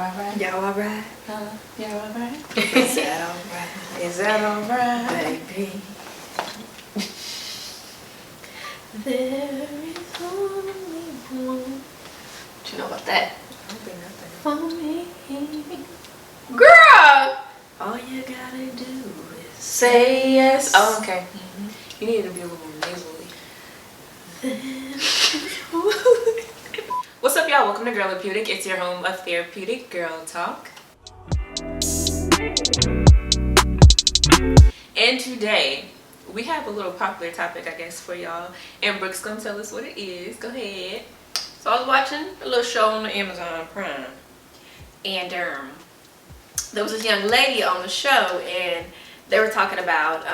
Alright. Y'all alright? Y'all alright? Is that alright? Is that alright? Baby. There is only one. What you know about that? I don't think nothing. For me. Girl! All you gotta do is Say yes. Oh, okay. You need to be a little nasally. What's up, y'all? Welcome to Girlapeutic. It's your home of therapeutic girl talk. And today, we have a little popular topic, I guess, for y'all. And Brooke's gonna tell us what it is. Go ahead. So I was watching a little show on the Amazon Prime. And there was this young lady on the show, and they were talking about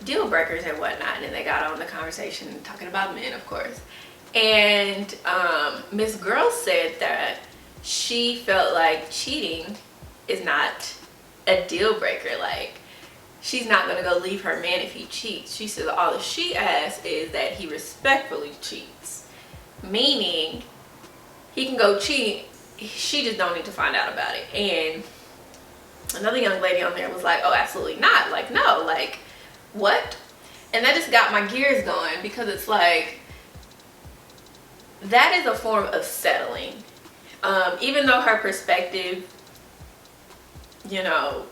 deal breakers and whatnot, and they got on the conversation talking about men, of course. And Miss Girl said that she felt like cheating is not a deal breaker. Like, she's not gonna go leave her man if he cheats. She said all that she asks is that he respectfully cheats, meaning he can go cheat, she just don't need to find out about it. And another young lady on there was like, oh, absolutely not. Like, no, like, what? And that just got my gears going, because it's like, that is a form of settling. Even though her perspective, you know,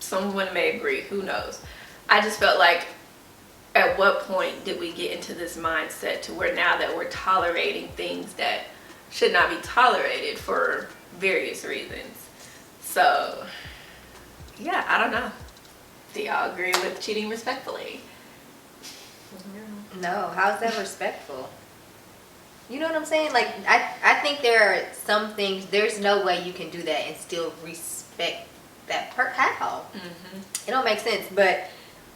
someone may agree, who knows. I just felt like, at what point did we get into this mindset to where now that we're tolerating things that should not be tolerated for various reasons? So, yeah, I don't know. Do y'all agree with cheating respectfully? No, how's that respectful? You know what I'm saying? Like, I think there are some things, there's no way you can do that and still respect that how? It don't make sense. But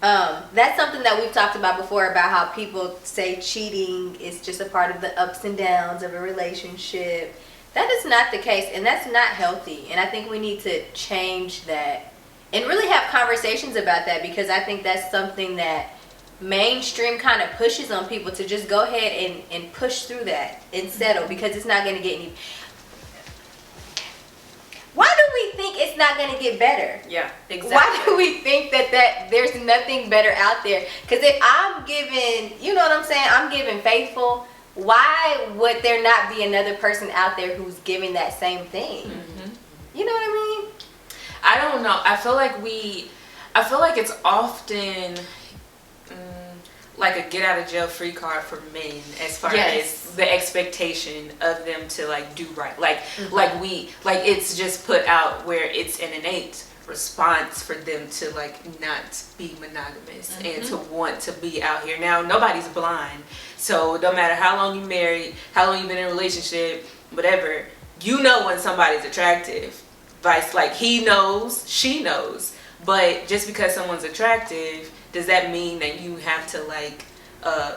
that's something that we've talked about before, about how people say cheating is just a part of the ups and downs of a relationship. That is not the case, and that's not healthy. And I think we need to change that and really have conversations about that, because I think that's something that mainstream kind of pushes on people to just go ahead and push through that and settle, because it's not going to get any. Why do we think it's not going to get better? Yeah, exactly. Why do we think that there's nothing better out there? Because if I'm giving, you know what I'm saying, I'm giving faithful, why would there not be another person out there who's giving that same thing? You know what I mean? I don't know. I feel like it's often like a get out of jail free card for men, as far as the expectation of them to like do right. Like it's just put out where it's an innate response for them to like not be monogamous and to want to be out here. Now, nobody's blind, so no matter how long you married, how long you've been in a relationship, whatever, you know when somebody's attractive. Vice, like, he knows, she knows. But just because someone's attractive, does that mean that you have to like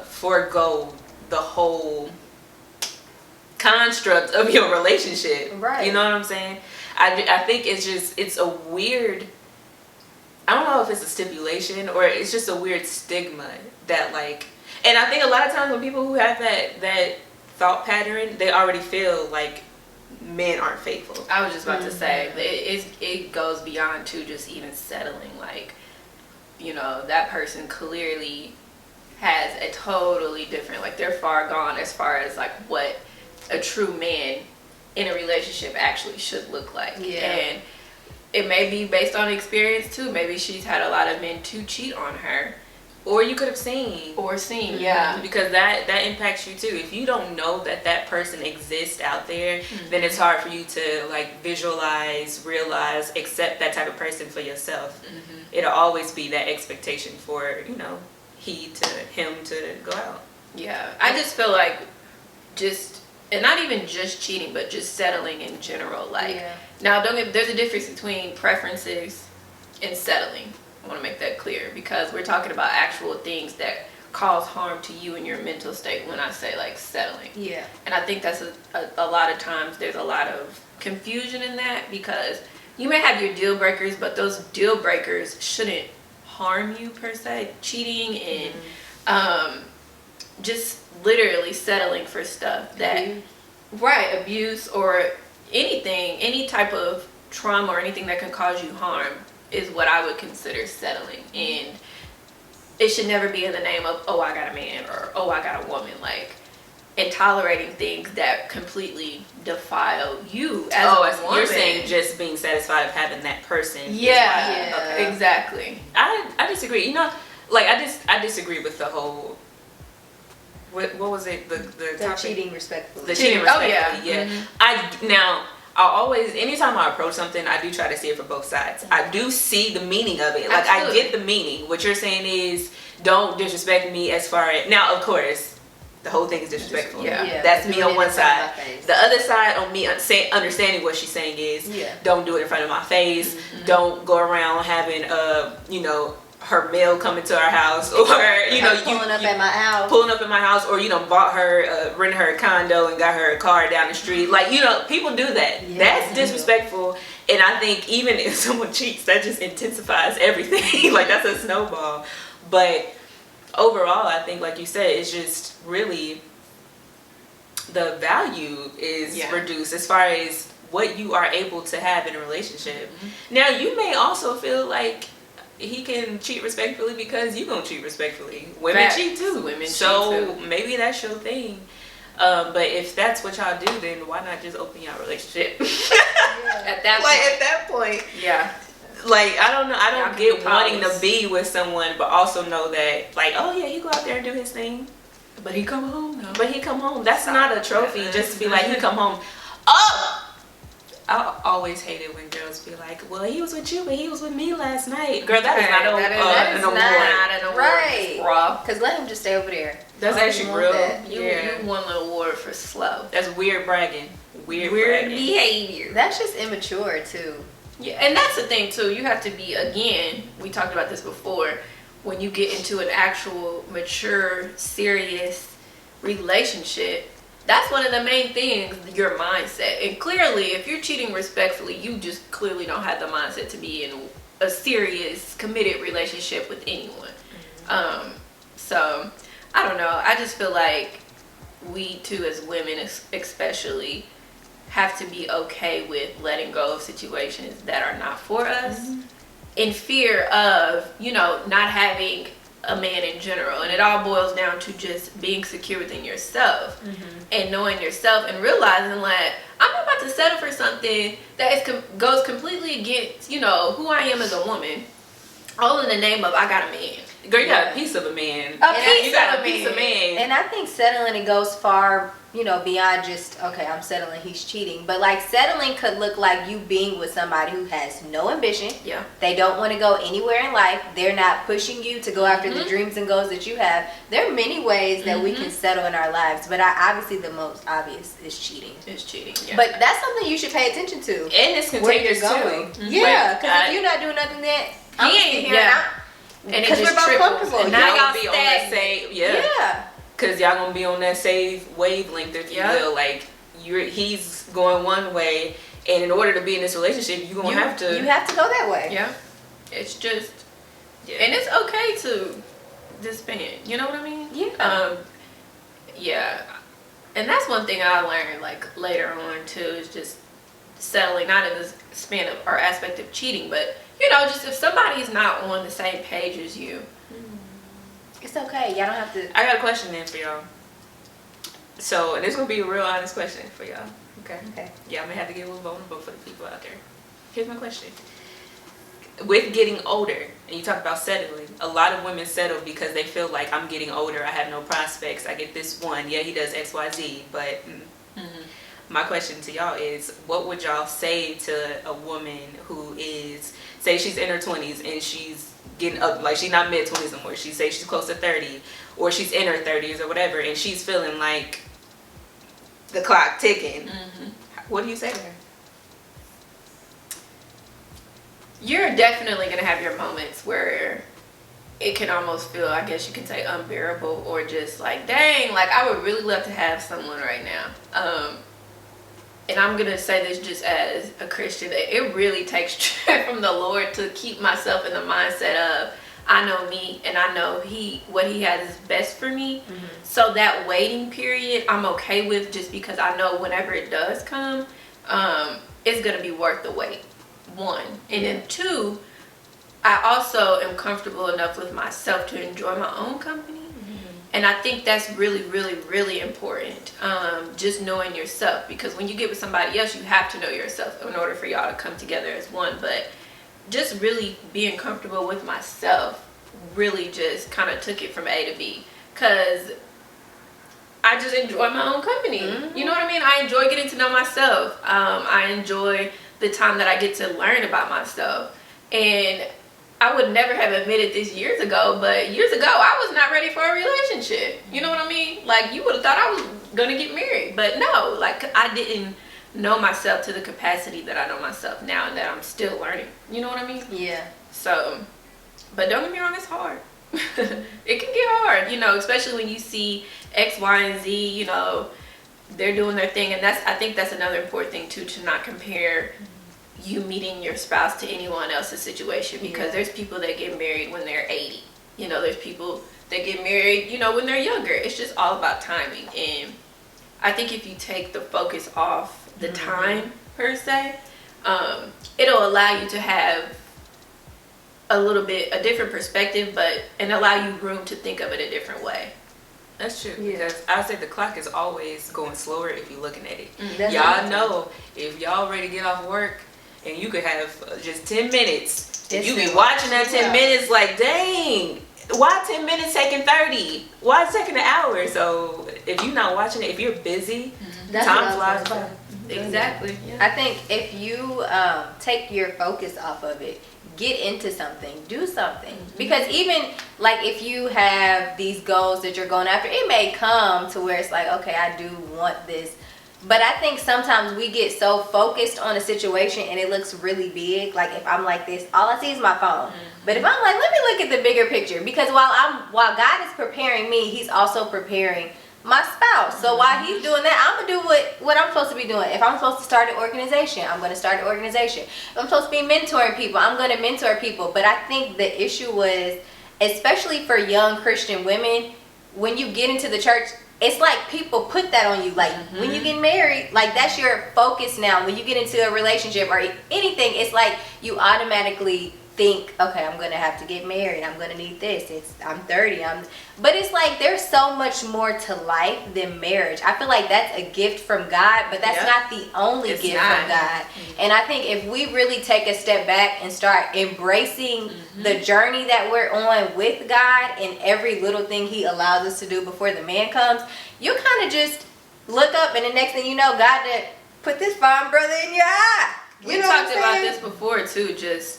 forego the whole construct of your relationship? Right. You know what I'm saying? I think it's a weird, I don't know if it's a stipulation or it's just a weird stigma that like, and I think a lot of times when people who have that thought pattern, they already feel like men aren't faithful. I was just about to say, it goes beyond to just even settling. Like, you know, that person clearly has a totally different, like, they're far gone as far as like what a true man in a relationship actually should look like. And it may be based on experience too. Maybe she's had a lot of men to cheat on her, or you could have seen. Because that impacts you too. If you don't know that person exists out there, then it's hard for you to like visualize, realize, accept that type of person for yourself. It'll always be that expectation for, you know, him to go out. Yeah, I just feel like and not even just cheating, but just settling in general. Like, now there's a difference between preferences and settling. I want to make that clear, because we're talking about actual things that cause harm to you in your mental state when I say like settling. And I think that's a lot of times there's a lot of confusion in that, because you may have your deal breakers, but those deal breakers shouldn't harm you per se. Cheating and just literally settling for stuff that abuse, or any type of trauma or anything that can cause you harm is what I would consider settling. And it should never be in the name of, oh, I got a man, or oh, I got a woman. Like, and tolerating things that completely defile you as a woman. You're saying just being satisfied of having that person. Yeah, Okay. Exactly. I disagree. You know, like I disagree with the whole. What was it? The topic? cheating respectfully. The cheating respectfully. Oh yeah. Mm-hmm. I always, anytime I approach something, I do try to see it for both sides. I do see the meaning of it. Like, absolutely. I get the meaning. What you're saying is, don't disrespect me as far as, now, of course, the whole thing is disrespectful. Yeah. That's me on one side. The other side on me understanding what she's saying is, don't do it in front of my face. Mm-hmm. Don't go around having, her mail coming to our house, or pulling up at my house, or bought her rented her a condo and got her a car down the street. Like, people do that. That's disrespectful. And I think even if someone cheats, that just intensifies everything. Like, that's a snowball. But overall, I think, like you said, it's just really the value is reduced as far as what you are able to have in a relationship. Mm-hmm. Now, you may also feel like he can cheat respectfully because you gonna cheat respectfully. Women cheat too. So maybe that's your thing. But if that's what y'all do, then why not just open your relationship? At that point. Yeah. Like, I don't know. I don't get wanting to be with someone, but also know that, like, oh yeah, he go out there and do his thing. But he come home though. But he come home. That's not a trophy just to be like, he come home. Oh! I always hate it when girls be like, well, he was with you, but he was with me last night. Girl, that is not an award. Right. Because let him just stay over there. That's actually real. You won the award for slow. That's weird bragging. Weird behavior. That's just immature, too. Yeah, and that's the thing, too. You have to be, again, we talked about this before, when you get into an actual, mature, serious relationship, that's one of the main things, your mindset. And clearly, if you're cheating respectfully, you just clearly don't have the mindset to be in a serious, committed relationship with anyone. Mm-hmm. So, I don't know. I just feel like we, too, as women especially, have to be okay with letting go of situations that are not for us, in fear of, not having a man in general. And it all boils down to just being secure within yourself, and knowing yourself, and realizing, like, I'm not about to settle for something that goes completely against, who I am as a woman, all in the name of I got a man. Girl, you got a piece of a man. A piece of man. And I think settling, it goes far, beyond just, okay, I'm settling, he's cheating. But, like, settling could look like you being with somebody who has no ambition. Yeah. They don't want to go anywhere in life. They're not pushing you to go after the dreams and goals that you have. There are many ways that we can settle in our lives. But obviously the most obvious is cheating. Yeah. But that's something you should pay attention to. And it's contagious too. Yeah, because if you're not doing nothing that, I'm sitting here and because we're both comfortable. And now y'all be on that same, because y'all gonna be on that same wavelength, if you will. Like, he's going one way, and in order to be in this relationship, you have to go that way. Yeah, it's just, and it's okay to disband. You know what I mean? Yeah. And that's one thing I learned, like, later on too, is just settling, not in the span of or aspect of cheating, but just if somebody's not on the same page as you, it's okay. Y'all don't have to. I got a question then for y'all. So, and this is gonna be a real honest question for y'all. Okay. Yeah, I'm gonna have to get a little vulnerable for the people out there. Here's my question. With getting older, and you talk about settling, a lot of women settle because they feel like, I'm getting older, I have no prospects, I get this one, yeah, he does XYZ, but my question to y'all is, what would y'all say to a woman who is, say she's in her 20s and she's getting up, like she's not mid-20s no more, she's close to 30, or she's in her 30s or whatever, and she's feeling like the clock ticking. What do you say to her? You're definitely going to have your moments where it can almost feel, I guess you can say, unbearable, or just like, dang, like, I would really love to have someone right now. And I'm going to say this just as a Christian, that it really takes strength from the Lord to keep myself in the mindset of, I know me and I know what he has is best for me. So that waiting period, I'm okay with, just because I know whenever it does come, it's going to be worth the wait, one. And then two, I also am comfortable enough with myself to enjoy my own company. And I think that's really, really, really important. Just knowing yourself, because when you get with somebody else, you have to know yourself in order for y'all to come together as one. But just really being comfortable with myself really just kind of took it from A to B, because I just enjoy my own company. You know what I mean? I enjoy getting to know myself. I enjoy the time that I get to learn about myself. And I would never have admitted this years ago, but years ago, I was not ready for a relationship. You know what I mean? Like, you would have thought I was going to get married. But no, like, I didn't know myself to the capacity that I know myself now, and that I'm still learning. You know what I mean? Yeah. So, but don't get me wrong, it's hard. It can get hard, you know, especially when you see X, Y, and Z, you know, they're doing their thing. And I think that's another important thing, too, to not compare you meeting your spouse to anyone else's situation, because there's people that get married when they're 80. You know, there's people that get married, you know, when they're younger. It's just all about timing. And I think if you take the focus off the time per se, it'll allow you to have a different perspective, and allow you room to think of it a different way. That's true, because I say the clock is always going slower if you're looking at it. Y'all know if y'all ready to get off work, and you could have just 10 minutes. And you be watching that 10 minutes like, dang, why 10 minutes taking 30? Why it's taking an hour? So if you're not watching it, if you're busy, time flies by. Exactly. Yeah. I think if you take your focus off of it, get into something, do something. Because even like if you have these goals that you're going after, it may come to where it's like, okay, I do want this. But I think sometimes we get so focused on a situation and it looks really big. Like if I'm like this, all I see is my phone. But if I'm like, let me look at the bigger picture, because while God is preparing me, He's also preparing my spouse. So while He's doing that, I'm gonna do what I'm supposed to be doing. If I'm supposed to start an organization, I'm gonna start an organization. If I'm supposed to be mentoring people, I'm gonna mentor people. But I think the issue was, especially for young Christian women, when you get into the church, it's like people put that on you. Like when you get married, like that's your focus now. When you get into a relationship or anything, it's like you automatically think, okay, I'm gonna have to get married, I'm gonna need this, I'm 30, but it's like there's so much more to life than marriage. I feel like that's a gift from God, but that's not the only gift from God. And I think if we really take a step back and start embracing the journey that we're on with God and every little thing He allows us to do before the man comes, you kind of just look up and the next thing you know, God did put this fine brother in your eye. We talked about this before too, just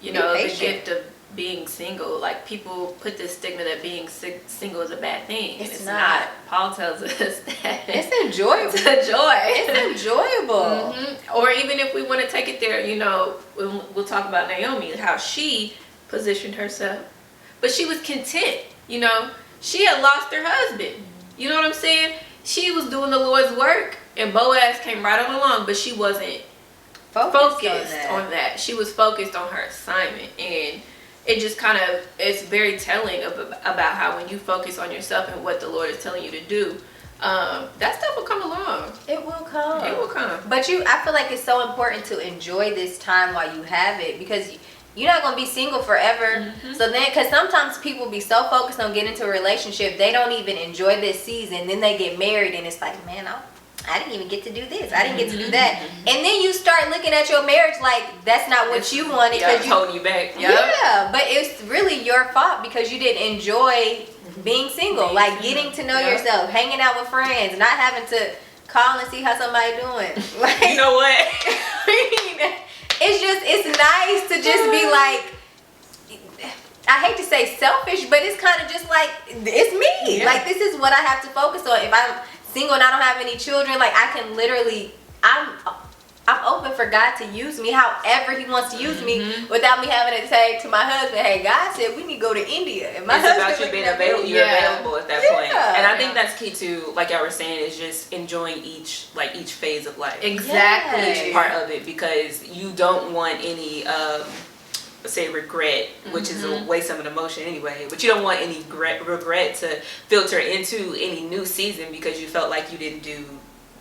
you know, the gift of being single. Like, people put this stigma that being single is a bad thing. It's not. Paul tells us that it's enjoyable. It's a joy. It's enjoyable. Or even if we want to take it there, you know, we'll talk about Naomi, how she positioned herself. But she was content, you know. She had lost her husband. You know what I'm saying? She was doing the Lord's work, and Boaz came right on along, but she wasn't focused on that. She was focused on her assignment, and it just kind of, it's very telling about how when you focus on yourself and what the Lord is telling you to do, that stuff will come along. It will come. It will come. But I feel like it's so important to enjoy this time while you have it, because you're not going to be single forever. So then, because sometimes people be so focused on getting into a relationship, they don't even enjoy this season. Then they get married and it's like, man, I didn't even get to do this. I didn't get to do that. And then you start looking at your marriage like that's not what you wanted. It's holding you back. Yeah, but it's really your fault because you didn't enjoy being single. Like getting to know yourself, hanging out with friends, not having to call and see how somebody doing. Like, you know what? it's nice to just be like, I hate to say selfish, but it's kind of just like, it's me. Yeah. Like, this is what I have to focus on. If I'm single and I don't have any children, like, I can literally, I'm open for God to use me however He wants to use me without me having to say to my husband, hey, God said we need to go to India. And my it's about you being available. You're available at that point. And I think that's key too, like y'all were saying, is just enjoying each phase of life. Exactly. Each part of it, because you don't want any say regret, which is a waste of an emotion anyway, but you don't want any regret to filter into any new season because you felt like you didn't do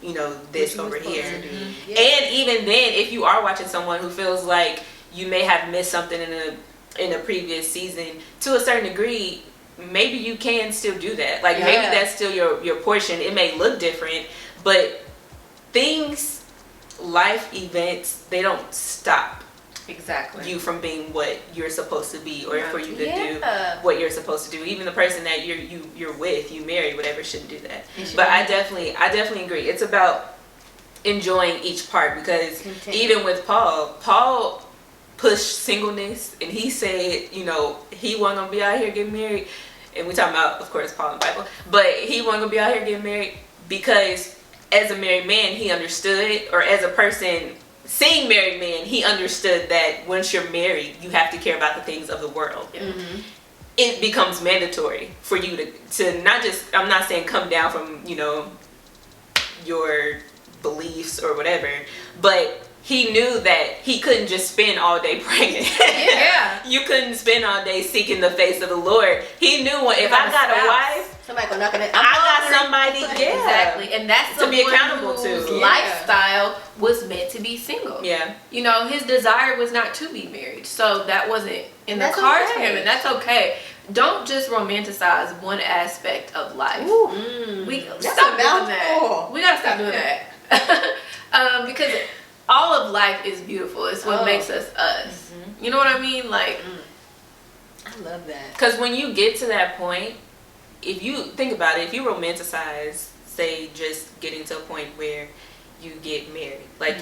you know, this over here. Yeah. And even then, if you are watching someone who feels like you may have missed something in a previous season, to a certain degree, maybe you can still do that. Like maybe that's still your portion. It may look different, but things, life events, they don't stop you from being what you're supposed to be, or for you to do what you're supposed to do. Even the person that you're with, you marry, whatever, shouldn't do that. But I definitely agree. It's about enjoying each part, because even with Paul pushed singleness, and he said, you know, he wasn't gonna be out here getting married. And we talking about, of course, Paul and Bible, but he wasn't gonna be out here getting married because as a married man, he understood, or as a person seeing married men, he understood that once you're married, you have to care about the things of the world. It becomes mandatory for you to not just, I'm not saying come down from, you know, your beliefs or whatever, but he knew that he couldn't just spend all day praying. You couldn't spend all day seeking the face of the Lord. He knew if I got a wife, somebody gonna knock on it. I got somebody, exactly, and that's to be accountable to. Lifestyle was meant to be single. You know, his desire was not to be married, so that wasn't in the cards for him, and that's okay. Don't just romanticize one aspect of life. We stop doing that. We gotta stop doing that. Because all of life is beautiful. It's what makes us us. You know what I mean? Like, I love that. Because when you get to that point, if you think about it, if you romanticize, say, just getting to a point where you get married, like,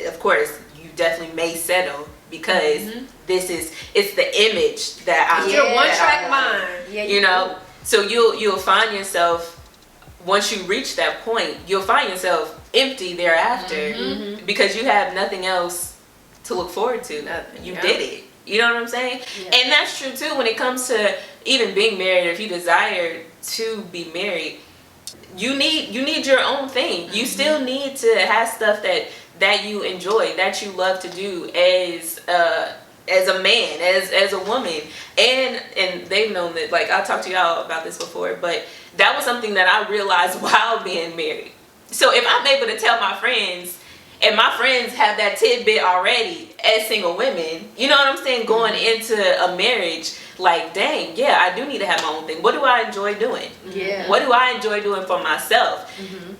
of course, you definitely may settle, because it's the image that I'm. Your one track mind. You know, so you'll find yourself, once you reach that point, you'll find yourself empty thereafter, because you have nothing else to look forward to. You did it. You know what I'm saying? And that's true too when it comes to even being married. If you desire to be married, you need your own thing. You still need to have stuff that you enjoy, that you love to do as a man, as a woman. And they've known that, like, I'll talk to y'all about this before, but that was something that I realized while being married. So if I'm able to tell my friends, and my friends have that tidbit already as single women, you know what I'm saying, going into a marriage, like, dang, yeah, I do need to have my own thing. What do I enjoy doing? What do I enjoy doing for myself?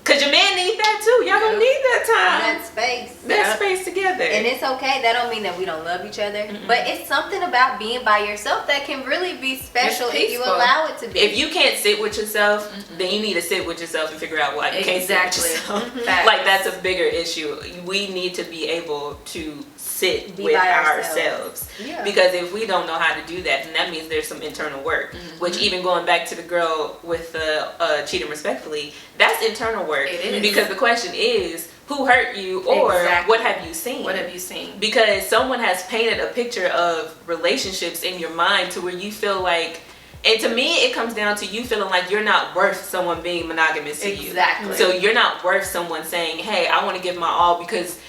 Because your man needs that too. Y'all gonna need that time. That space. That space together. And it's okay. That don't mean that we don't love each other. But it's something about being by yourself that can really be special if you allow it to be. If you can't sit with yourself, then you need to sit with yourself and figure out why you can't sit with yourself. Like, that's a bigger issue. We need to be able to sit with ourselves. Because if we don't know how to do that, then that means there's some internal work. Which, even going back to the girl with the cheating respectfully, that's internal work. It is. Because the question is, who hurt you, or what have you seen? What have you seen? Because someone has painted a picture of relationships in your mind to where you feel like, and to me, it comes down to you feeling like you're not worth someone being monogamous to you. So you're not worth someone saying, hey, I want to give my all because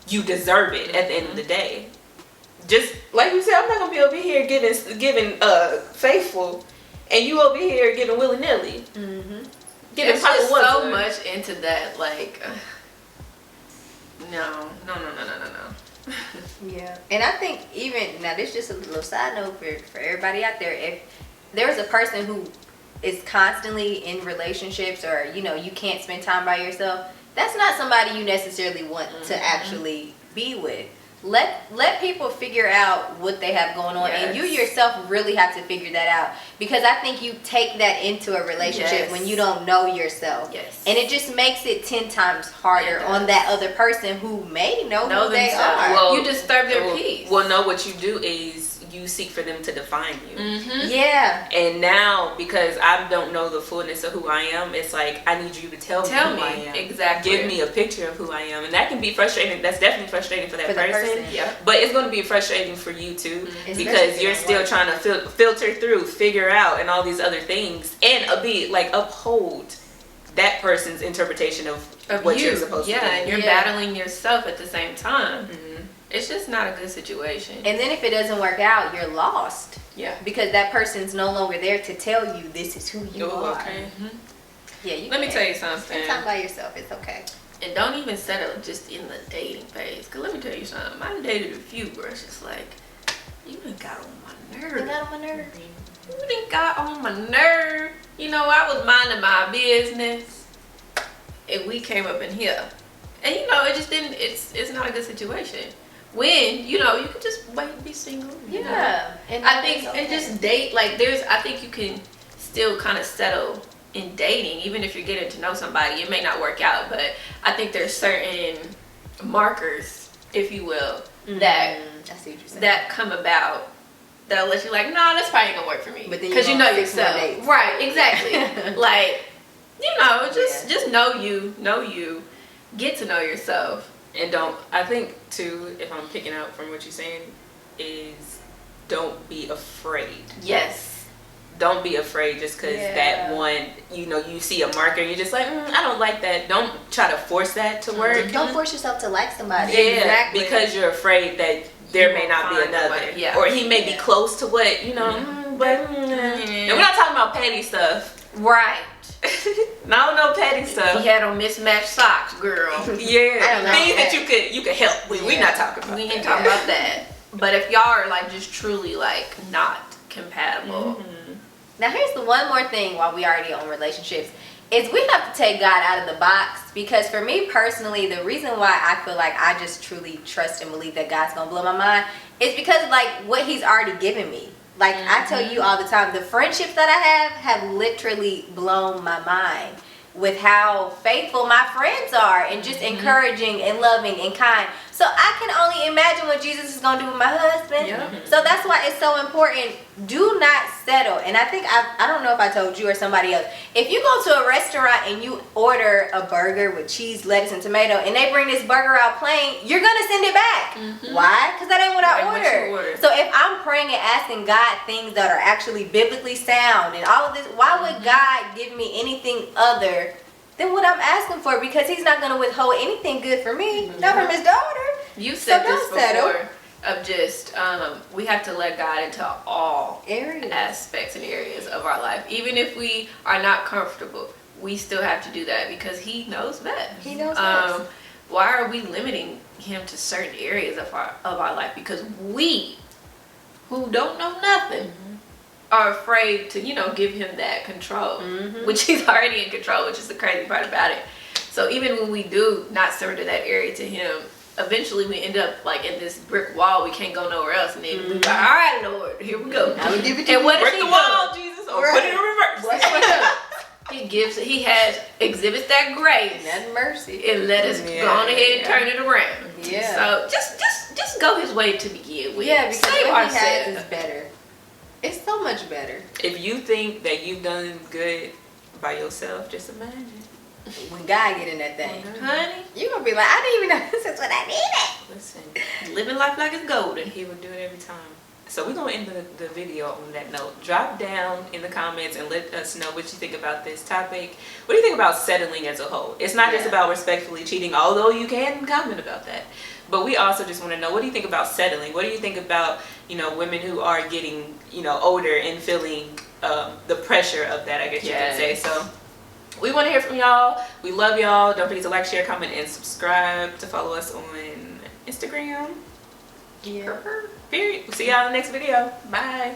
you deserve it at the end of the day. Just like you said, I'm not going to be over here giving faithful, and you over here giving willy-nilly. It's just so much into that, like, no. Yeah, and I think even now, this is just a little side note for everybody out there. If there's a person who is constantly in relationships, or you can't spend time by yourself, that's not somebody you necessarily want to actually be with. Let people figure out what they have going on, and you yourself really have to figure that out, because I think you take that into a relationship when you don't know yourself, and it just makes it 10 times harder on that other person who may know who they are. Well, you disturb their peace. Well, no, what you do is you seek for them to define you. And now, because I don't know the fullness of who I am, it's like, I need you to tell me who I am. Exactly. Give me a picture of who I am. And that can be frustrating. That's definitely frustrating for that person. But it's going to be frustrating for you too, because you're still trying to filter through, figure out, and all these other things, and uphold that person's interpretation of what you're supposed to do. And you're battling yourself at the same time. It's just not a good situation. And then if it doesn't work out, you're lost. Because that person's no longer there to tell you this is who you are. Let me tell you something. Spend time by yourself. It's okay. And don't even settle just in the dating phase. Cause let me tell you something. I dated a few where it's just like, you done got on my nerve. You got on my nerve. You done got on my nerve. You know, I was minding my business, and we came up in here, and you know, it just didn't. It's not a good situation. When you know, you could just wait and be single. Yeah, and I think and just date. Like I think you can still kind of settle in dating, even if you're getting to know somebody. It may not work out, but I think there's certain markers, if you will, that I see what you're saying. that come about that'll let you like, nah, that's probably ain't gonna work for me. But then because you know yourself, dates. right? Exactly. Like, you know, just know you, get to know yourself, and don't. I think too, if I'm picking out from what you're saying, is don't be afraid. Yes. Don't be afraid just because that one, you know, you see a marker and you're just like, I don't like that. Don't try to force that to work. Don't force yourself to like somebody. Yeah, exactly. Because you're afraid that there may not be another. Yeah. Or he may be close to what, you know, but and we're not talking about petty stuff. Right. No petty stuff. He had on mismatched socks, girl. Yeah. Things that you could help with. We're not talking about that. We ain't talking about that. But if y'all are like just truly like not compatible. Now here's the one more thing while we already on relationships is we have to take God out of the box, because for me personally, the reason why I feel like I just truly trust and believe that God's gonna blow my mind is because like what he's already given me. Like I tell you all the time, the friendships that I have literally blown my mind with how faithful my friends are and just encouraging and loving and kind. So I can only imagine what Jesus is going to do with my husband. Yeah. So that's why it's so important. Do not settle. And I think, I don't know if I told you or somebody else. If you go to a restaurant and you order a burger with cheese, lettuce, and tomato, and they bring this burger out plain, you're going to send it back. Why? Because that ain't what I ordered. So if I'm praying and asking God things that are actually biblically sound and all of this, why would God give me anything other than what I'm asking for? Because he's not going to withhold anything good for me, not from his daughter. You said this before of just we have to let God into all aspects and areas of our life. Even if we are not comfortable, we still have to do that because he knows best. He knows best. Why are we limiting him to certain areas of our life? Because we, who don't know nothing, are afraid to, give him that control, which he's already in control, which is the crazy part about it. So even when we do not surrender that area to him, eventually we end up like in this brick wall. We can't go nowhere else, and then we like, all right, Lord, here we go. I will give it to and you. what does Break he the wall, Jesus, or put it in reverse. He exhibits that grace and that mercy, and let us go on ahead and turn it around. Yeah. So just go his way to begin with. Yeah, because Save what he ourselves. has is better. It's so much better. If you think that you've done good by yourself, just imagine. When God get in that thing, honey, you're going to be like, I didn't even know this is what I needed. Listen, living life like it's golden. he will do it every time. So we're going to end the video on that note. Drop down in the comments and let us know what you think about this topic. What do you think about settling as a whole? It's not just about respectfully cheating, although you can comment about that. But we also just want to know, what do you think about settling? What do you think about, women who are getting, older and feeling the pressure of that, I guess you can say. So we want to hear from y'all. We love y'all. Don't forget to like, share, comment, and subscribe to follow us on Instagram. Yeah. Period. We'll see y'all in the next video. Bye.